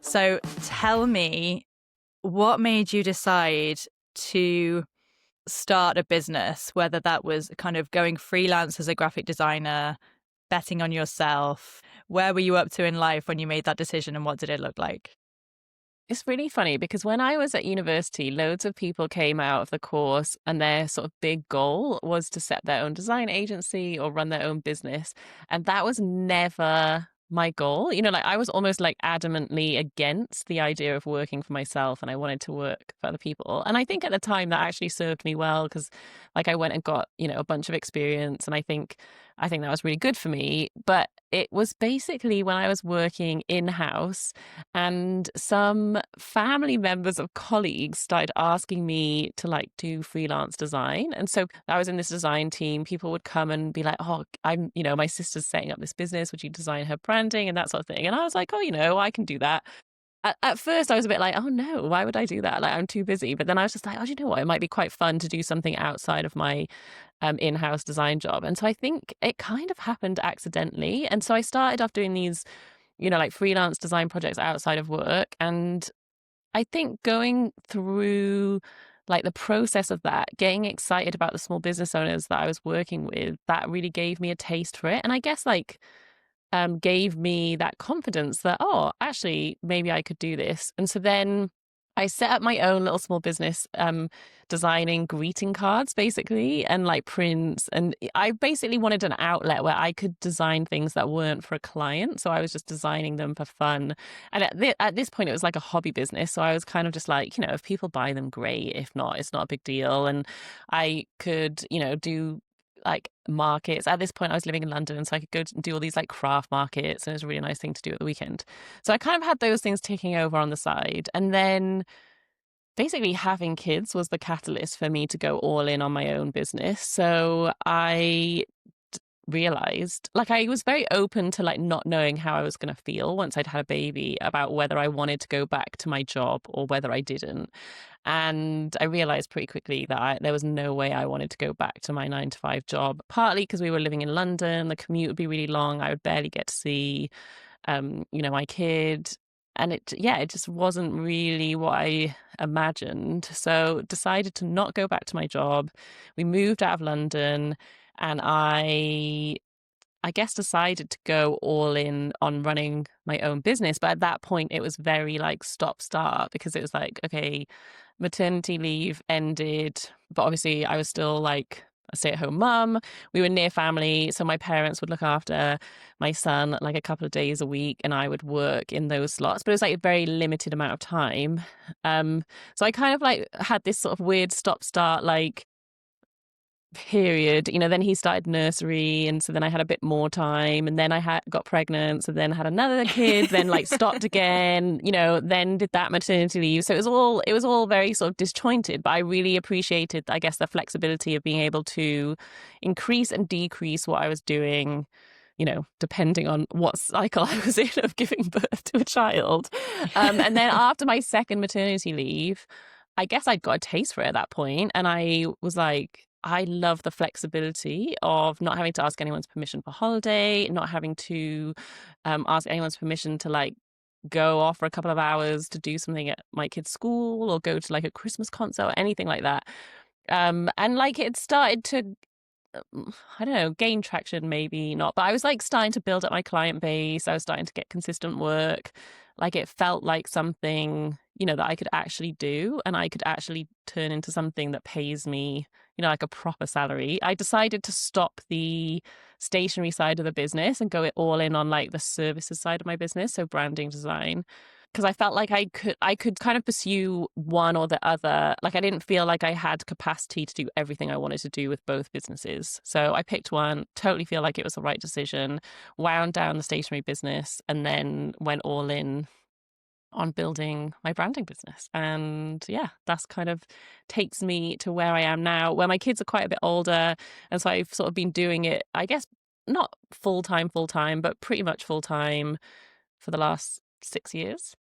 So tell me, what made you decide to start a business, whether that was kind of going freelance as a graphic designer, betting on yourself? Where were you up to in life when you made that decision, and what did it look like? It's really funny because when I was at university, loads of people came out of the course and their sort of big goal was to set their own design agency or run their own business. And that was never my goal. Like I was almost like adamantly against the idea of working for myself and I wanted to work for other people. And I think at the time that actually served me well because like I went and got, a bunch of experience and I think that was really good for me. But it was basically when I was working in-house and some family members of colleagues started asking me to like do freelance design. And so I was in this design team. People would come and be like, oh, my sister's setting up this business. Would you design her branding and that sort of thing? And I was like, oh, I can do that. At first, I was a bit like, oh no, why would I do that? Like, I'm too busy. But then I was just like, oh, you know what? It might be quite fun to do something outside of my in-house design job. And so I think it kind of happened accidentally. And so I started off doing these like freelance design projects outside of work. And I think going through like the process of that, getting excited about the small business owners that I was working with, that really gave me a taste for it. And I guess like gave me that confidence that, oh, actually, maybe I could do this. And so then I set up my own little small business, designing greeting cards basically and like prints. And I basically wanted an outlet where I could design things that weren't for a client. So I was just designing them for fun. And at this point, it was like a hobby business. So I was kind of just like, if people buy them, great. If not, it's not a big deal. And I could, do like markets. At this point, I was living in London, and so I could go and do all these like craft markets, and it was a really nice thing to do at the weekend. So I kind of had those things ticking over on the side. And then basically having kids was the catalyst for me to go all in on my own business. So I realized like I was very open to like not knowing how I was going to feel once I'd had a baby about whether I wanted to go back to my job or whether I didn't. And I realized pretty quickly that there was no way I wanted to go back to my 9 to 5 job, partly because we were living in London. The commute would be really long. I would barely get to see, my kid. And it just wasn't really what I imagined. So decided to not go back to my job. We moved out of London and I guess decided to go all in on running my own business. But at that point, it was very like stop start because it was like, okay, maternity leave ended, but obviously I was still like a stay-at-home mum. We were near family, so my parents would look after my son like a couple of days a week, and I would work in those slots. But it was like a very limited amount of time. So I kind of like had this sort of weird stop-start like period. Then he started nursery, and so then I had a bit more time, and then I got pregnant, so then had another kid, then like stopped again, then did that maternity leave. So it was all very sort of disjointed, but I really appreciated, I guess, the flexibility of being able to increase and decrease what I was doing, depending on what cycle I was in of giving birth to a child. And then after my second maternity leave, I guess I'd got a taste for it at that point, and I was like, I love the flexibility of not having to ask anyone's permission for holiday, not having to ask anyone's permission to like go off for a couple of hours to do something at my kid's school or go to like a Christmas concert or anything like that. And like it started to, I don't know, gain traction, maybe not, but I was like starting to build up my client base. I was starting to get consistent work. Like it felt like something, that I could actually do and I could actually turn into something that pays me, like a proper salary. I decided to stop the stationery side of the business and go it all in on like the services side of my business. So branding design, because I felt like I could kind of pursue one or the other. Like I didn't feel like I had capacity to do everything I wanted to do with both businesses. So I picked one, totally feel like it was the right decision, wound down the stationery business, and then went all in on building my branding business. And yeah, that's kind of takes me to where I am now, where my kids are quite a bit older. And so I've sort of been doing it, I guess, not full time, but pretty much full time for the last 6 years.